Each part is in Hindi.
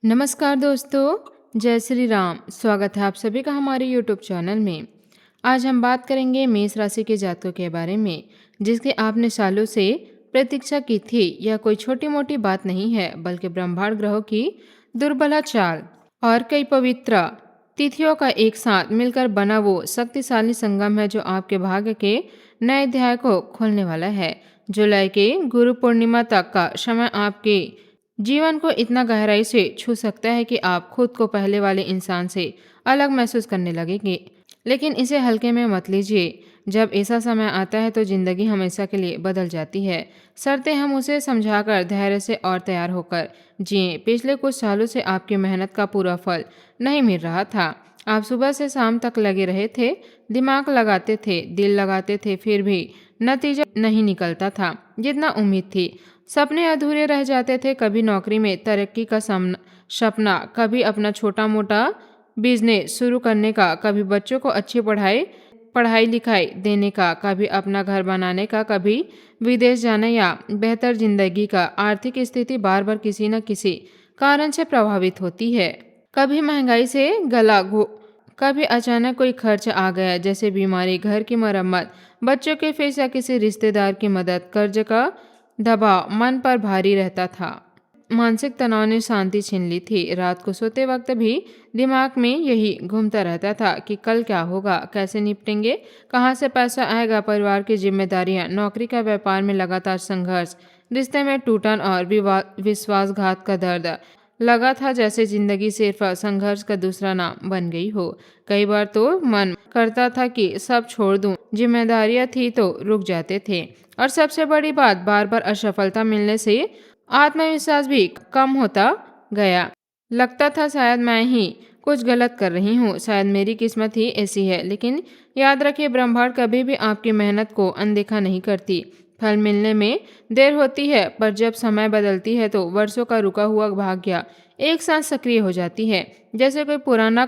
नमस्कार दोस्तों, जय श्री राम। स्वागत है आप सभी का हमारे यूट्यूब चैनल में। आज हम बात करेंगे मेष राशि के जातकों के बारे में, जिसके आपने सालों से प्रतीक्षा की थी। यह कोई छोटी मोटी बात नहीं है, बल्कि ब्रह्मांड ग्रहों की दुर्बला चाल और कई पवित्र तिथियों का एक साथ मिलकर बना वो शक्तिशाली संगम है, जो आपके भाग्य के नए अध्याय को खोलने वाला है। जुलाई के गुरु पूर्णिमा तक का समय आपके जीवन को इतना गहराई से छू सकता है कि आप खुद को पहले वाले इंसान से अलग महसूस करने लगेंगे। लेकिन इसे हल्के में मत लीजिए। जब ऐसा समय आता है तो जिंदगी हमेशा के लिए बदल जाती है। शर्तें हम उसे समझाकर धैर्य से और तैयार होकर जिए। पिछले कुछ सालों से आपकी मेहनत का पूरा फल नहीं मिल रहा था। आप सुबह से शाम तक लगे रहे थे, दिमाग लगाते थे, दिल लगाते थे, फिर भी नतीजा नहीं निकलता था जितना उम्मीद थी। सपने अधूरे रह जाते थे। कभी नौकरी में तरक्की का सपना, कभी अपना छोटा मोटा बिजनेस शुरू करने का, कभी बच्चों को अच्छी पढ़ाई लिखाई देने का, कभी अपना घर बनाने का, कभी विदेश जाने या बेहतर जिंदगी का। आर्थिक स्थिति बार बार किसी न किसी कारण से प्रभावित होती है। कभी महंगाई से कभी अचानक कोई खर्च आ गया, जैसे बीमारी, घर की मरम्मत, बच्चों के फीस या किसी रिश्तेदार की मदद। कर्ज का दबाव मन पर भारी रहता था। मानसिक तनाव ने शांति छीन ली थी। रात को सोते वक्त भी दिमाग में यही घूमता रहता था कि कल क्या होगा, कैसे निपटेंगे, कहाँ से पैसा आएगा। परिवार की जिम्मेदारियां, नौकरी का, व्यापार में लगातार संघर्ष, रिश्ते में टूटन और विश्वासघात का दर्द। लगा था जैसे जिंदगी सिर्फ संघर्ष का दूसरा नाम बन गई हो। कई बार तो मन करता था कि सब छोड़ दूं। जिम्मेदारियां थी तो रुक जाते थे। और सबसे बड़ी बात, बार बार असफलता मिलने से आत्मविश्वास भी कम होता गया। लगता था शायद मैं ही कुछ गलत कर रही हूँ, शायद मेरी किस्मत ही ऐसी है। लेकिन याद रखिए, ब्रह्मांड कभी भी आपकी मेहनत को अनदेखा नहीं करती। फल मिलने में देर होती है, पर जब समय बदलती है तो वर्षों का रुका हुआ भाग्य एक साथ सक्रिय हो जाती है। जैसे कोई पुराना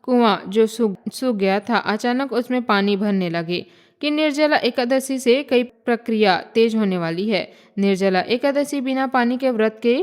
कुआं जो सूख गया था, अचानक उसमें पानी भरने लगे। कि निर्जला एकादशी से कई प्रक्रिया तेज होने वाली है। निर्जला एकादशी बिना पानी के व्रत के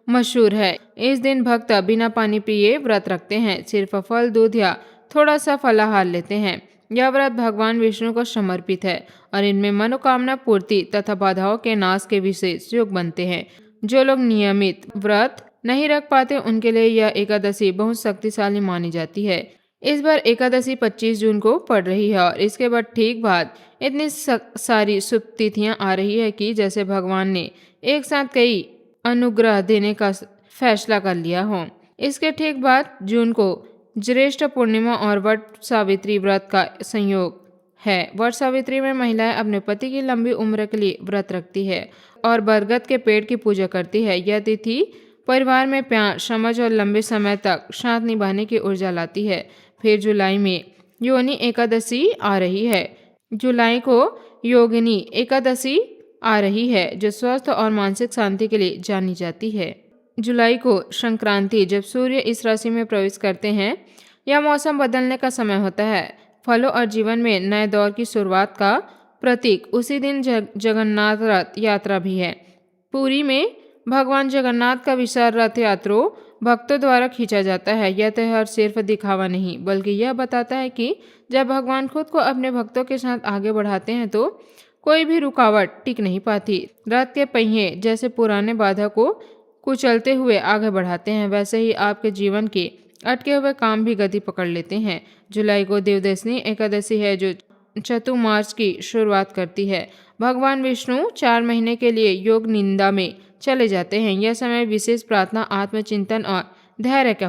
मशहूर है। इस दिन भक्त बिना पानी पिए व्रत रखते हैं, सिर्फ फल, दूध या थोड़ा सा फलाहार लेते हैं। यह व्रत भगवान विष्णु को समर्पित है और इनमें मनोकामना पूर्ति तथा बाधाओं के नाश के विशेष योग बनते हैं। जो लोग नियमित व्रत नहीं रख पाते, उनके लिए यह एकादशी बहुत शक्तिशाली मानी जाती है। इस बार एकादशी 25 जून को पड़ रही है और इसके बाद ठीक बाद इतनी सारी शुभ तिथियां आ रही है कि जैसे भगवान ने एक साथ कई अनुग्रह देने का फैसला कर लिया हो। इसके ठीक बाद जून को ज्येष्ठ पूर्णिमा और वट सावित्री व्रत का संयोग है। वट सावित्री में महिलाएं अपने पति की लंबी उम्र के लिए व्रत रखती है और बरगद के पेड़ की पूजा करती है। यह तिथि परिवार में प्यार, समझ और लंबे समय तक साथ निभाने की ऊर्जा लाती है। फिर जुलाई में योनि एकादशी आ रही है। जुलाई को योगिनी एकादशी आ रही है, जो स्वस्थ और मानसिक शांति के लिए जानी जाती है। जुलाई को संक्रांति, जब सूर्य इस राशि में प्रवेश करते हैं। यह मौसम बदलने का समय होता है, फलों और जीवन में नए दौर की शुरुआत का प्रतीक। उसी दिन जगन्नाथ रथ यात्रा भी है। पुरी में भगवान जगन्नाथ का विशाल रथ यात्रा भक्तों द्वारा खींचा जाता है। यह त्योहार सिर्फ दिखावा नहीं, बल्कि यह बताता है कि जब भगवान खुद को अपने भक्तों के साथ आगे बढ़ाते हैं तो कोई भी रुकावट टिक नहीं पाती। रथ के पहिए जैसे पुराने बाधा को कुचलते हुए आगे बढ़ाते हैं, वैसे ही आपके जीवन के अटके हुए काम भी गति पकड़ लेते हैं। जुलाई को देवदशनी एकादशी है, जो चतुर्मास की शुरुआत करती है। भगवान विष्णु 4 महीने के लिए योग निंदा में चले जाते हैं। यह समय विशेष प्रार्थना, आत्मचिंतन और धैर्य का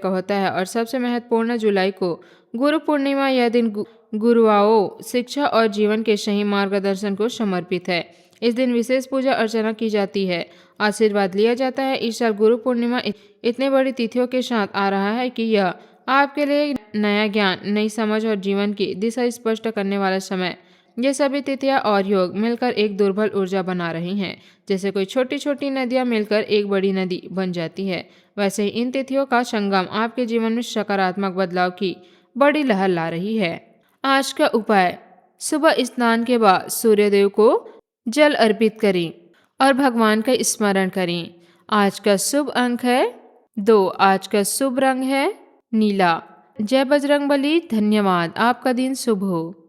होता है। और सबसे महत्वपूर्ण, जुलाई को गुरु पूर्णिमा। यह दिन गुरुओं, शिक्षा और जीवन के सही मार्गदर्शन को समर्पित है। इस दिन विशेष पूजा अर्चना की जाती है, आशीर्वाद लिया जाता है। इस साल गुरु पूर्णिमा इतने बड़ी तिथियों के साथ आ रहा है कि यह आपके लिए नया ज्ञान, नई समझ और जीवन की दिशा स्पष्ट करने वाला समय। ये सभी तिथियां और योग मिलकर एक दुर्बल ऊर्जा बना रही हैं। जैसे कोई छोटी छोटी नदियां मिलकर एक बड़ी नदी बन जाती है, वैसे ही इन तिथियों का संगम आपके जीवन में सकारात्मक बदलाव की बड़ी लहर ला रही है। आज का उपाय, सुबह स्नान के बाद सूर्यदेव को जल अर्पित करें और भगवान का स्मरण करें। आज का शुभ अंक है 2। आज का शुभ रंग है नीला। जय बजरंगबली। धन्यवाद। आपका दिन शुभ हो।